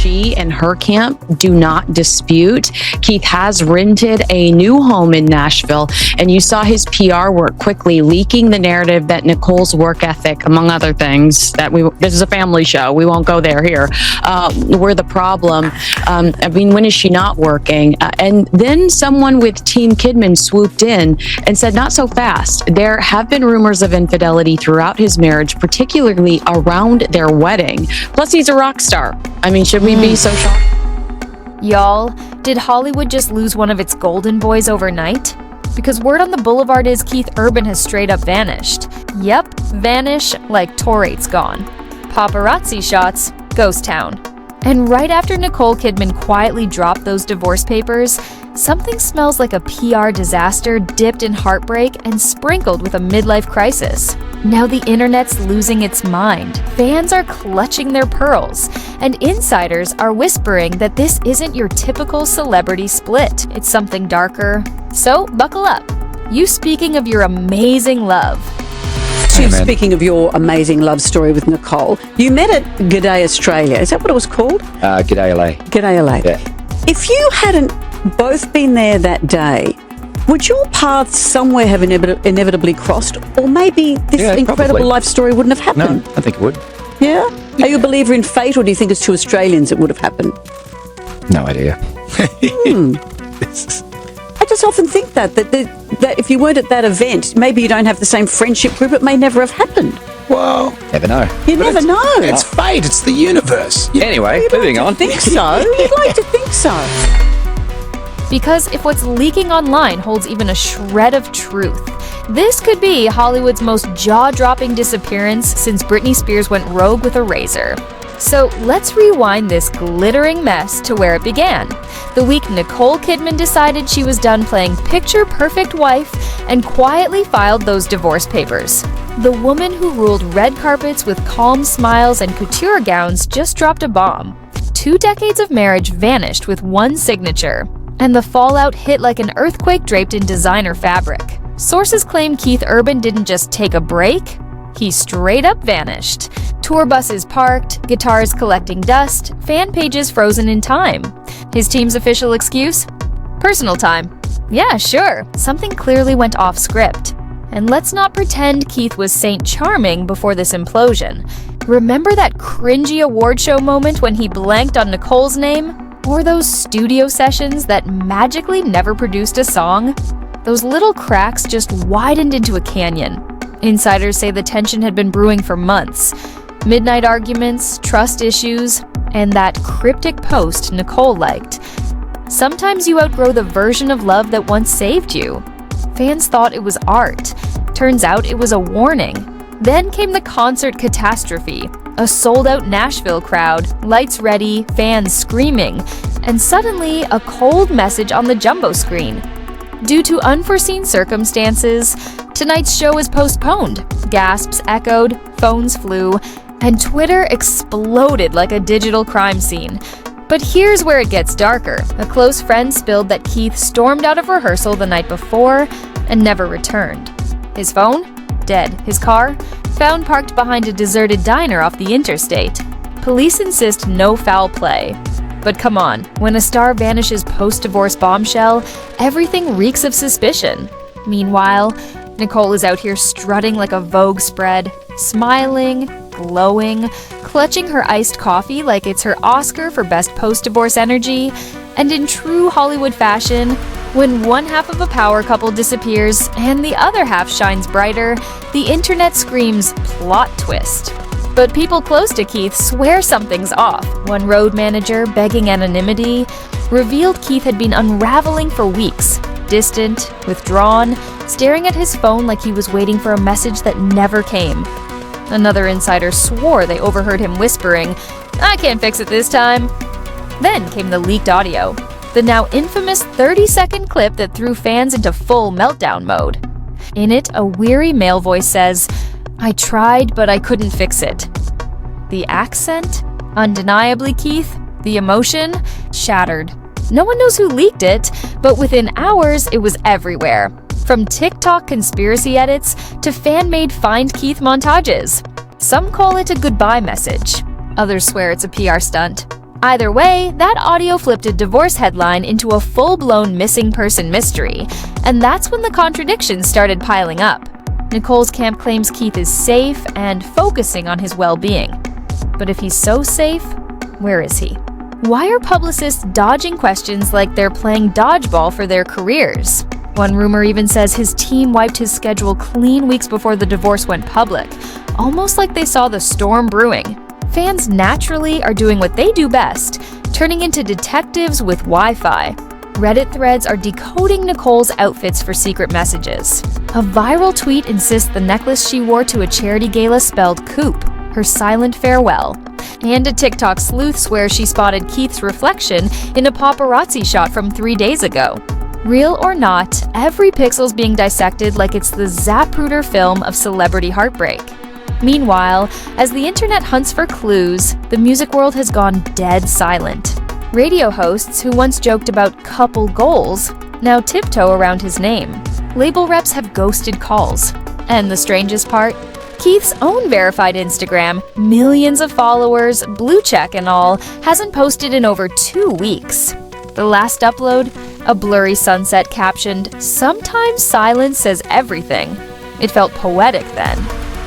she and her camp do not dispute. Keith has rented a new home in Nashville, and you saw his PR work quickly leaking the narrative that Nicole's work ethic, among other things, this is a family show, we won't go there here, were the problem. When is she not working? And then someone with Team Kidman swooped in and said, not so fast. There have been rumors of infidelity throughout his marriage, particularly around their wedding. Plus, he's a rock star. Should we be so shocked? Y'all, did Hollywood just lose one of its golden boys overnight? Because word on the boulevard is Keith Urban has straight up vanished. Yep, vanish like Torate's gone. Paparazzi shots, ghost town. And right after Nicole Kidman quietly dropped those divorce papers, something smells like a PR disaster dipped in heartbreak and sprinkled with a midlife crisis. Now the internet's losing its mind. Fans are clutching their pearls, and insiders are whispering that this isn't your typical celebrity split. It's something darker. So buckle up. You speaking of your amazing love. Speaking of your amazing love story with Nicole, you met at G'day Australia. Is that what it was called? G'day LA. G'day LA. Yeah. If you hadn't both been there that day, would your paths somewhere have inevitably crossed? Or maybe this incredible probably. life story wouldn't have happened? No, I think it would. Yeah? Are you a believer in fate, or do you think it's two Australians it would have happened? No idea. I just often think that if you weren't at that event, maybe you don't have the same friendship group, it may never have happened. Well, never know. You never know. It's fate. It's the universe. Anyway, moving on. I think so. You'd like to think so. Because if what's leaking online holds even a shred of truth, this could be Hollywood's most jaw-dropping disappearance since Britney Spears went rogue with a razor. So let's rewind this glittering mess to where it began. The week Nicole Kidman decided she was done playing picture-perfect wife and quietly filed those divorce papers. The woman who ruled red carpets with calm smiles and couture gowns just dropped a bomb. 2 decades of marriage vanished with one signature, and the fallout hit like an earthquake draped in designer fabric. Sources claim Keith Urban didn't just take a break, he straight up vanished. Tour buses parked, guitars collecting dust, fan pages frozen in time. His team's official excuse? Personal time. Yeah, sure, something clearly went off script. And let's not pretend Keith was Saint Charming before this implosion. Remember that cringy award show moment when he blanked on Nicole's name? Or those studio sessions that magically never produced a song? Those little cracks just widened into a canyon. Insiders say the tension had been brewing for months. Midnight arguments, trust issues, and that cryptic post Nicole liked. Sometimes you outgrow the version of love that once saved you. Fans thought it was art. Turns out it was a warning. Then came the concert catastrophe. A sold-out Nashville crowd, lights ready, fans screaming, and suddenly a cold message on the jumbo screen. Due to unforeseen circumstances, tonight's show is postponed. Gasps echoed, phones flew, and Twitter exploded like a digital crime scene. But here's where it gets darker. A close friend spilled that Keith stormed out of rehearsal the night before and never returned. His phone? Dead. His car? Found parked behind a deserted diner off the interstate. Police insist no foul play. But come on, when a star vanishes post-divorce bombshell, everything reeks of suspicion. Meanwhile, Nicole is out here strutting like a Vogue spread, smiling, glowing, clutching her iced coffee like it's her Oscar for Best Post-Divorce Energy, and in true Hollywood fashion, when one half of a power couple disappears and the other half shines brighter, the internet screams plot twist. But people close to Keith swear something's off. One road manager, begging anonymity, revealed Keith had been unraveling for weeks, distant, withdrawn, staring at his phone like he was waiting for a message that never came. Another insider swore they overheard him whispering, "I can't fix it this time." Then came the leaked audio, the now infamous 30-second clip that threw fans into full meltdown mode. In it, a weary male voice says, "I tried, but I couldn't fix it." The accent? Undeniably Keith. The emotion? Shattered. No one knows who leaked it, but within hours, it was everywhere. From TikTok conspiracy edits to fan-made Find Keith montages. Some call it a goodbye message. Others swear it's a PR stunt. Either way, that audio flipped a divorce headline into a full-blown missing person mystery, and that's when the contradictions started piling up. Nicole's camp claims Keith is safe and focusing on his well-being. But if he's so safe, where is he? Why are publicists dodging questions like they're playing dodgeball for their careers? One rumor even says his team wiped his schedule clean weeks before the divorce went public, almost like they saw the storm brewing. Fans naturally are doing what they do best, turning into detectives with Wi-Fi. Reddit threads are decoding Nicole's outfits for secret messages. A viral tweet insists the necklace she wore to a charity gala spelled coupe, her silent farewell. And a TikTok sleuth swears she spotted Keith's reflection in a paparazzi shot from 3 days ago. Real or not, every pixel's being dissected like it's the Zapruder film of celebrity heartbreak. Meanwhile, as the internet hunts for clues, the music world has gone dead silent. Radio hosts who once joked about couple goals now tiptoe around his name. Label reps have ghosted calls. And the strangest part? Keith's own verified Instagram, millions of followers, blue check and all, hasn't posted in over 2 weeks. The last upload? A blurry sunset captioned, "Sometimes silence says everything." It felt poetic then.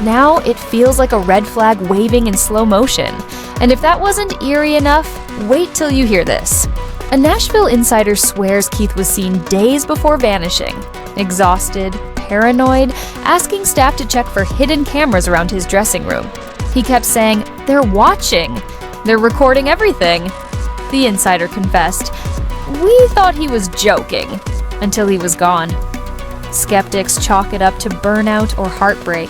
Now it feels like a red flag waving in slow motion. And if that wasn't eerie enough, wait till you hear this. A Nashville insider swears Keith was seen days before vanishing, exhausted, paranoid, asking staff to check for hidden cameras around his dressing room. He kept saying, "They're watching. They're recording everything." The insider confessed, "We thought he was joking," until he was gone. Skeptics chalk it up to burnout or heartbreak,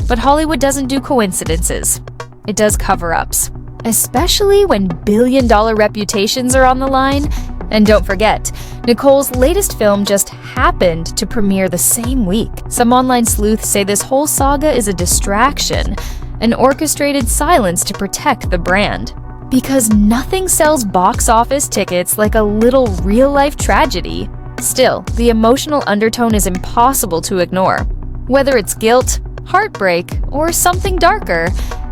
but Hollywood doesn't do coincidences. It does cover-ups, especially when billion-dollar reputations are on the line. And don't forget, Nicole's latest film just happened to premiere the same week. Some online sleuths say this whole saga is a distraction, an orchestrated silence to protect the brand. Because nothing sells box office tickets like a little real-life tragedy. Still, the emotional undertone is impossible to ignore. Whether it's guilt, heartbreak, or something darker,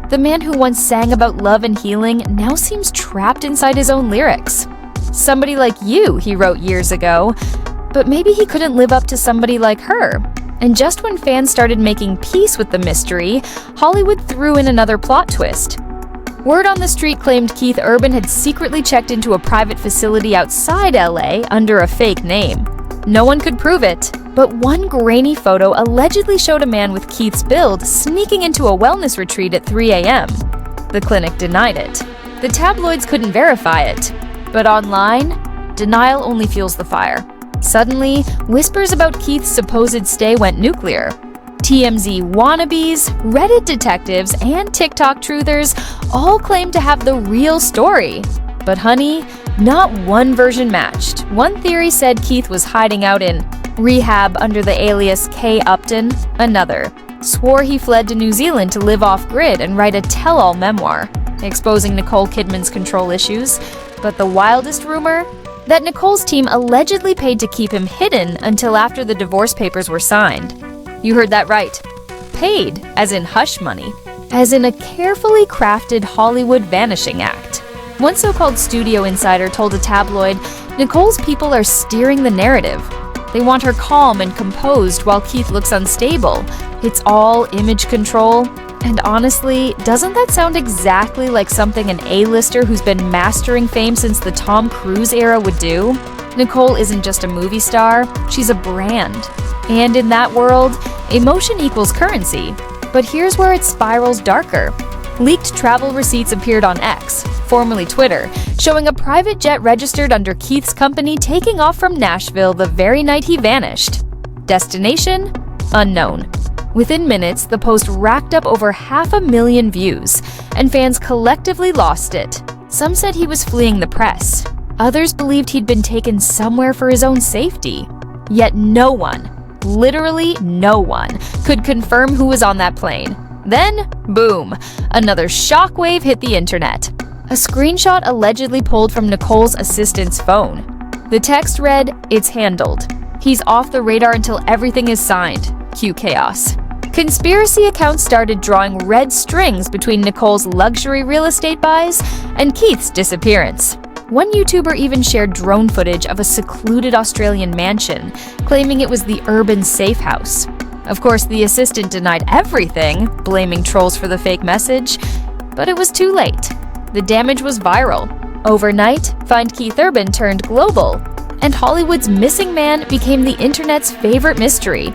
the man who once sang about love and healing now seems trapped inside his own lyrics. "Somebody like you," he wrote years ago, but maybe he couldn't live up to somebody like her. And just when fans started making peace with the mystery, Hollywood threw in another plot twist. Word on the street claimed Keith Urban had secretly checked into a private facility outside LA under a fake name. No one could prove it, but one grainy photo allegedly showed a man with Keith's build sneaking into a wellness retreat at 3 a.m. The clinic denied it. The tabloids couldn't verify it. But online, denial only fuels the fire. Suddenly, whispers about Keith's supposed stay went nuclear. TMZ wannabes, Reddit detectives, and TikTok truthers all claim to have the real story. But honey, not one version matched. One theory said Keith was hiding out in rehab under the alias K. Upton. Another swore he fled to New Zealand to live off-grid and write a tell-all memoir, exposing Nicole Kidman's control issues. But the wildest rumor? That Nicole's team allegedly paid to keep him hidden until after the divorce papers were signed. You heard that right. Paid, as in hush money. As in a carefully crafted Hollywood vanishing act. One so-called studio insider told a tabloid, Nicole's people are steering the narrative. They want her calm and composed while Keith looks unstable. It's all image control. And honestly, doesn't that sound exactly like something an A-lister who's been mastering fame since the Tom Cruise era would do? Nicole isn't just a movie star, she's a brand. And in that world, emotion equals currency. But here's where it spirals darker. Leaked travel receipts appeared on X, formerly Twitter, showing a private jet registered under Keith's company taking off from Nashville the very night he vanished. Destination? Unknown. Within minutes, the post racked up over 500,000 views, and fans collectively lost it. Some said he was fleeing the press. Others believed he'd been taken somewhere for his own safety. Yet no one, literally no one, could confirm who was on that plane. Then, boom, another shockwave hit the internet. A screenshot allegedly pulled from Nicole's assistant's phone. The text read, "It's handled. He's off the radar until everything is signed. Cue chaos." Conspiracy accounts started drawing red strings between Nicole's luxury real estate buys and Keith's disappearance. One YouTuber even shared drone footage of a secluded Australian mansion, claiming it was the urban safe house. Of course, the assistant denied everything, blaming trolls for the fake message, but it was too late. The damage was viral. Overnight, Find Keith Urban turned global, and Hollywood's missing man became the internet's favorite mystery.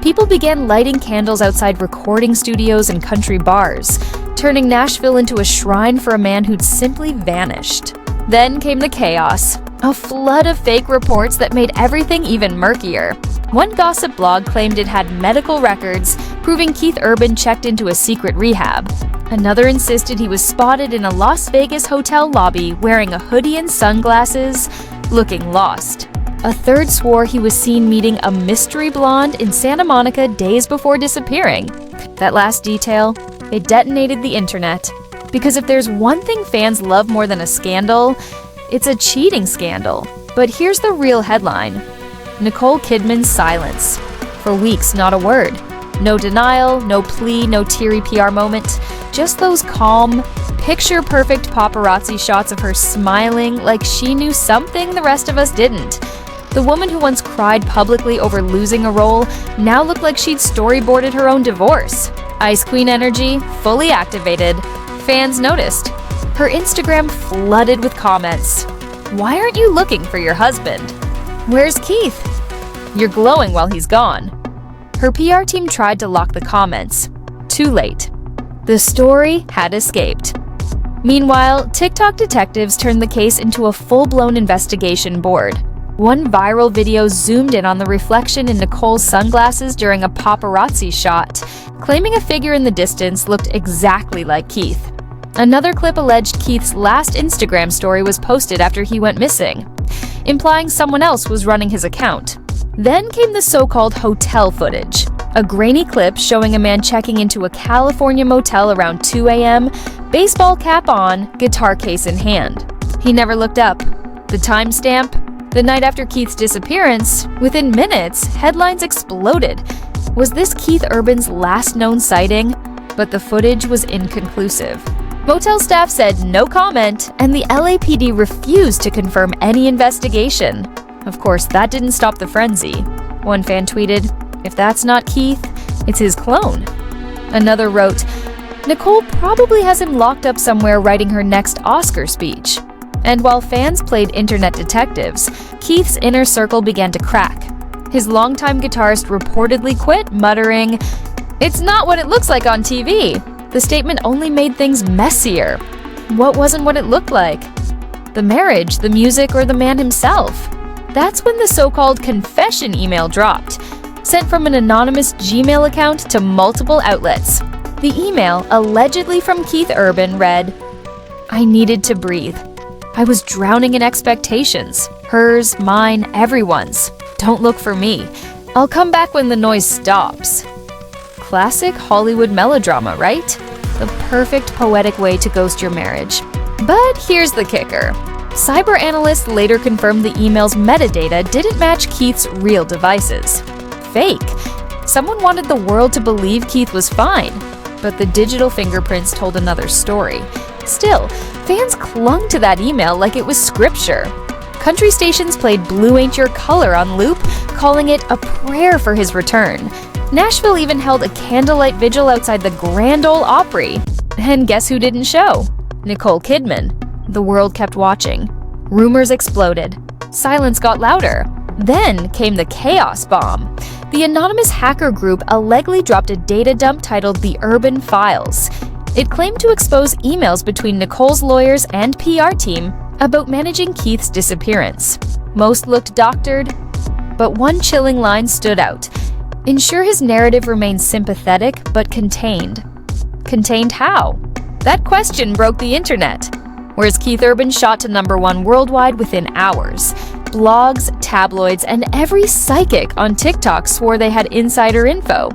People began lighting candles outside recording studios and country bars, turning Nashville into a shrine for a man who'd simply vanished. Then came the chaos, a flood of fake reports that made everything even murkier. One gossip blog claimed it had medical records proving Keith Urban checked into a secret rehab. Another insisted he was spotted in a Las Vegas hotel lobby wearing a hoodie and sunglasses, looking lost. A third swore he was seen meeting a mystery blonde in Santa Monica days before disappearing. That last detail, it detonated the internet. Because if there's one thing fans love more than a scandal, it's a cheating scandal. But here's the real headline: Nicole Kidman's silence. For weeks, not a word. No denial, no plea, no teary PR moment. Just those calm, picture-perfect paparazzi shots of her smiling like she knew something the rest of us didn't. The woman who once cried publicly over losing a role now looked like she'd storyboarded her own divorce. Ice Queen energy fully activated. Fans noticed. Her Instagram flooded with comments. Why aren't you looking for your husband? Where's Keith? You're glowing while he's gone. Her PR team tried to lock the comments. Too late. The story had escaped. Meanwhile, TikTok detectives turned the case into a full-blown investigation board. One viral video zoomed in on the reflection in Nicole's sunglasses during a paparazzi shot, claiming a figure in the distance looked exactly like Keith. Another clip alleged Keith's last Instagram story was posted after he went missing, implying someone else was running his account. Then came the so-called hotel footage, a grainy clip showing a man checking into a California motel around 2 a.m., baseball cap on, guitar case in hand. He never looked up. The timestamp? The night after Keith's disappearance, within minutes, headlines exploded. Was this Keith Urban's last known sighting? But the footage was inconclusive. Motel staff said no comment, and the LAPD refused to confirm any investigation. Of course, that didn't stop the frenzy. One fan tweeted, "If that's not Keith, it's his clone." Another wrote, "Nicole probably has him locked up somewhere writing her next Oscar speech." And while fans played internet detectives, Keith's inner circle began to crack. His longtime guitarist reportedly quit, muttering, "It's not what it looks like on TV." The statement only made things messier. What wasn't what it looked like? The marriage, the music, or the man himself? That's when the so-called confession email dropped, sent from an anonymous Gmail account to multiple outlets. The email, allegedly from Keith Urban, read, "I needed to breathe. I was drowning in expectations. Hers, mine, everyone's. Don't look for me. I'll come back when the noise stops." Classic Hollywood melodrama, right? The perfect poetic way to ghost your marriage. But here's the kicker. Cyber analysts later confirmed the email's metadata didn't match Keith's real devices. Fake. Someone wanted the world to believe Keith was fine, but the digital fingerprints told another story. Still, fans clung to that email like it was scripture. Country stations played Blue Ain't Your Color on loop, calling it a prayer for his return. Nashville even held a candlelight vigil outside the Grand Ole Opry. And guess who didn't show? Nicole Kidman. The world kept watching. Rumors exploded. Silence got louder. Then came the chaos bomb. The anonymous hacker group allegedly dropped a data dump titled The Urban Files. It claimed to expose emails between Nicole's lawyers and PR team about managing Keith's disappearance. Most looked doctored, but one chilling line stood out. Ensure his narrative remains sympathetic but contained. Contained how? That question broke the internet. Whereas Keith Urban shot to #1 worldwide within hours. Blogs, tabloids, and every psychic on TikTok swore they had insider info.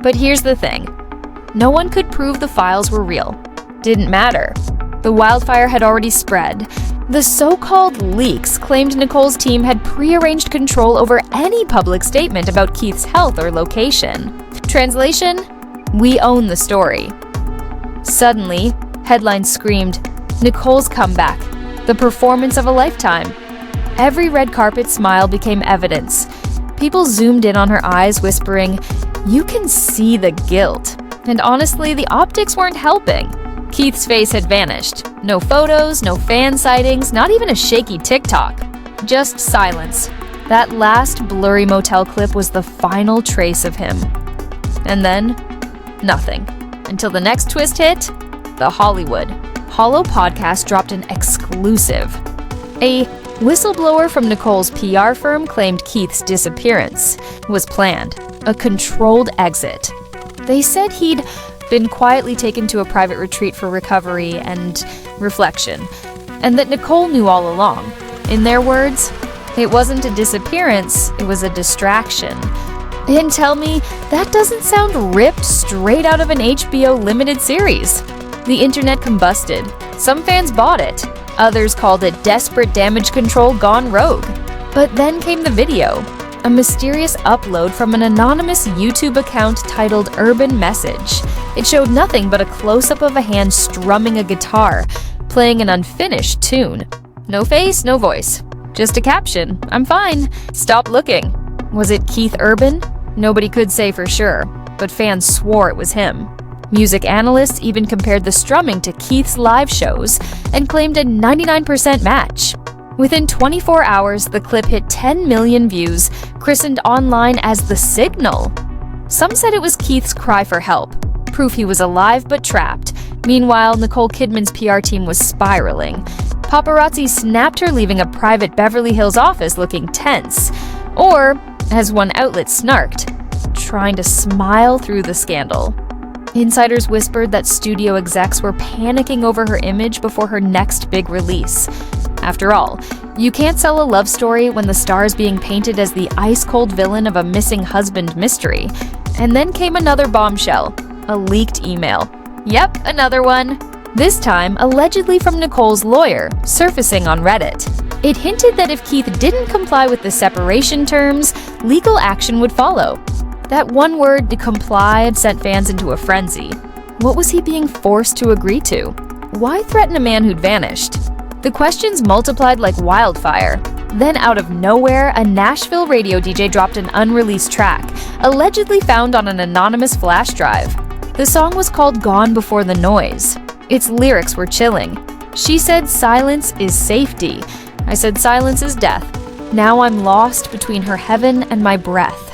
But here's the thing. No one could prove the files were real. Didn't matter. The wildfire had already spread. The so-called leaks claimed Nicole's team had prearranged control over any public statement about Keith's health or location. Translation? "We own the story." Suddenly, headlines screamed, "Nicole's comeback, the performance of a lifetime." Every red carpet smile became evidence. People zoomed in on her eyes, whispering, "You can see the guilt." And honestly, the optics weren't helping. Keith's face had vanished. No photos, no fan sightings, not even a shaky TikTok. Just silence. That last blurry motel clip was the final trace of him. And then, nothing. Until the next twist hit, The Hollywood. Hollow Podcast dropped an exclusive. A whistleblower from Nicole's PR firm claimed Keith's disappearance was planned, a controlled exit. They said he'd been quietly taken to a private retreat for recovery and reflection, and that Nicole knew all along. In their words, it wasn't a disappearance, it was a distraction. And tell me, that doesn't sound ripped straight out of an HBO limited series. The internet combusted. Some fans bought it. Others called it desperate damage control gone rogue. But then came the video. A mysterious upload from an anonymous YouTube account titled Urban Message. It showed nothing but a close-up of a hand strumming a guitar, playing an unfinished tune. No face, no voice. Just a caption, "I'm fine. Stop looking." Was it Keith Urban? Nobody could say for sure, but fans swore it was him. Music analysts even compared the strumming to Keith's live shows and claimed a 99% match. Within 24 hours, the clip hit 10 million views, christened online as The Signal. Some said it was Keith's cry for help, proof he was alive but trapped. Meanwhile, Nicole Kidman's PR team was spiraling. Paparazzi snapped her leaving a private Beverly Hills office looking tense. Or, as one outlet snarked, trying to smile through the scandal. Insiders whispered that studio execs were panicking over her image before her next big release. After all, you can't sell a love story when the star is being painted as the ice-cold villain of a missing husband mystery. And then came another bombshell, a leaked email. Yep, another one. This time, allegedly from Nicole's lawyer, surfacing on Reddit. It hinted that if Keith didn't comply with the separation terms, legal action would follow. That one word, comply, had sent fans into a frenzy. What was he being forced to agree to? Why threaten a man who'd vanished? The questions multiplied like wildfire. Then out of nowhere, a Nashville radio DJ dropped an unreleased track, allegedly found on an anonymous flash drive. The song was called Gone Before the Noise. Its lyrics were chilling. She said silence is safety. I said silence is death. Now I'm lost between her heaven and my breath.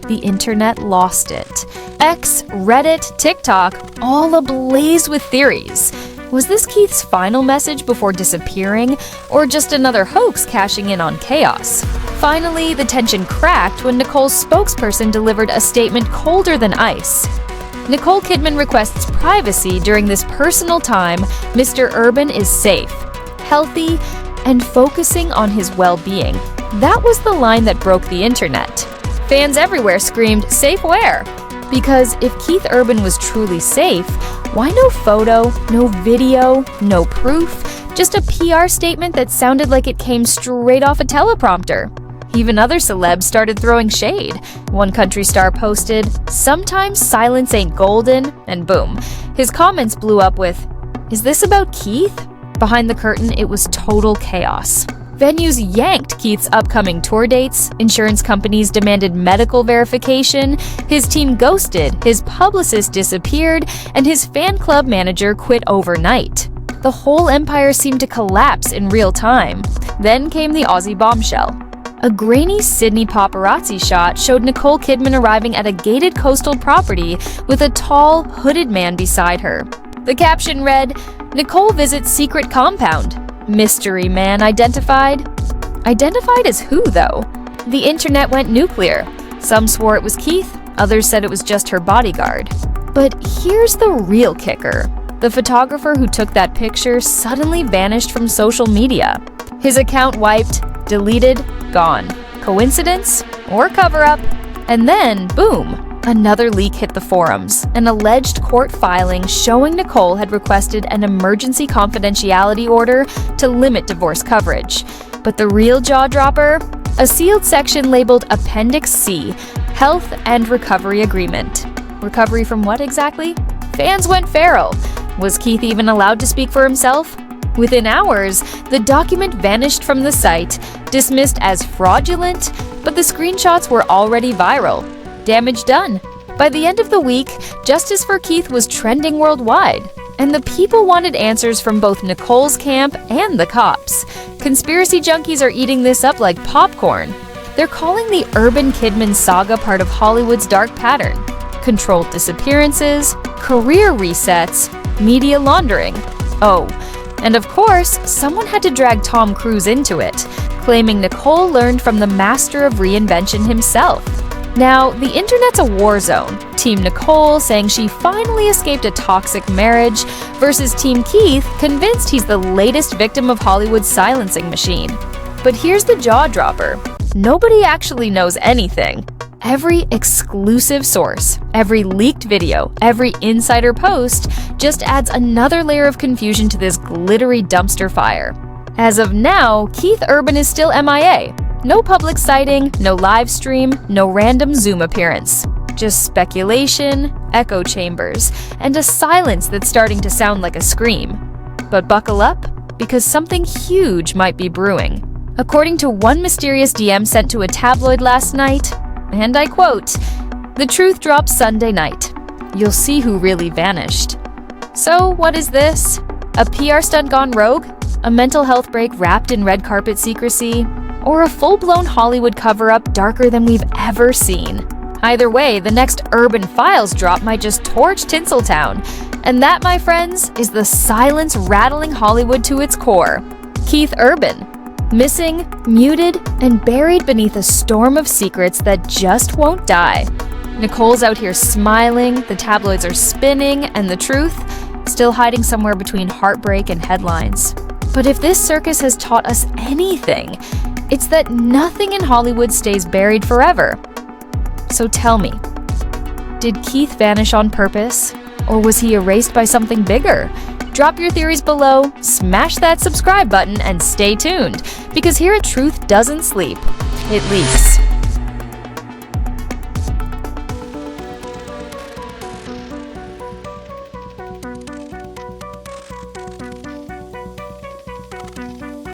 The internet lost it. X, Reddit, TikTok, all ablaze with theories. Was this Keith's final message before disappearing, or just another hoax cashing in on chaos? Finally, the tension cracked when Nicole's spokesperson delivered a statement colder than ice. Nicole Kidman requests privacy during this personal time. Mr. Urban is safe, healthy, and focusing on his well-being. That was the line that broke the internet. Fans everywhere screamed, "Safe where?" Because if Keith Urban was truly safe, why no photo, no video, no proof? Just a PR statement that sounded like it came straight off a teleprompter. Even other celebs started throwing shade. One country star posted, "Sometimes silence ain't golden," and boom. His comments blew up with, "Is this about Keith?" Behind the curtain, it was total chaos. Venues yanked Keith's upcoming tour dates, insurance companies demanded medical verification, his team ghosted, his publicist disappeared, and his fan club manager quit overnight. The whole empire seemed to collapse in real time. Then came the Aussie bombshell. A grainy Sydney paparazzi shot showed Nicole Kidman arriving at a gated coastal property with a tall, hooded man beside her. The caption read, "Nicole visits secret compound. Mystery man identified." Identified as who, though? The internet went nuclear. Some swore it was Keith, others said it was just her bodyguard. But here's the real kicker. The photographer who took that picture suddenly vanished from social media. His account wiped, deleted, gone. Coincidence? Or cover-up? And then, boom, another leak hit the forums. An alleged court filing showing Nicole had requested an emergency confidentiality order to limit divorce coverage. But the real jaw-dropper? A sealed section labeled Appendix C, Health and Recovery Agreement. Recovery from what exactly? Fans went feral. Was Keith even allowed to speak for himself? Within hours, the document vanished from the site, dismissed as fraudulent, but the screenshots were already viral. Damage done. By the end of the week, justice for Keith was trending worldwide, and the people wanted answers from both Nicole's camp and the cops. Conspiracy junkies are eating this up like popcorn. They're calling the Urban Kidman saga part of Hollywood's dark pattern. Controlled disappearances, career resets, media laundering. Oh, and of course, someone had to drag Tom Cruise into it, claiming Nicole learned from the master of reinvention himself. Now, the internet's a war zone. Team Nicole saying she finally escaped a toxic marriage versus Team Keith convinced he's the latest victim of Hollywood's silencing machine. But here's the jaw dropper. Nobody actually knows anything. Every exclusive source, every leaked video, every insider post just adds another layer of confusion to this glittery dumpster fire. As of now, Keith Urban is still MIA. No public sighting, no live stream, no random Zoom appearance. Just speculation, echo chambers, and a silence that's starting to sound like a scream. But buckle up, because something huge might be brewing. According to one mysterious DM sent to a tabloid last night, and I quote, "The truth drops Sunday night. You'll see who really vanished." So what is this? A PR stunt gone rogue? A mental health break wrapped in red carpet secrecy? Or a full-blown Hollywood cover-up darker than we've ever seen? Either way, the next Urban Files drop might just torch Tinseltown. And that, my friends, is the silence rattling Hollywood to its core. Keith Urban. Missing, muted, and buried beneath a storm of secrets that just won't die. Nicole's out here smiling, the tabloids are spinning, and the truth, still hiding somewhere between heartbreak and headlines. But if this circus has taught us anything, it's that nothing in Hollywood stays buried forever. So tell me, did Keith vanish on purpose? Or was he erased by something bigger? Drop your theories below, smash that subscribe button, and stay tuned, because here at Truth Doesn't Sleep, it leaks.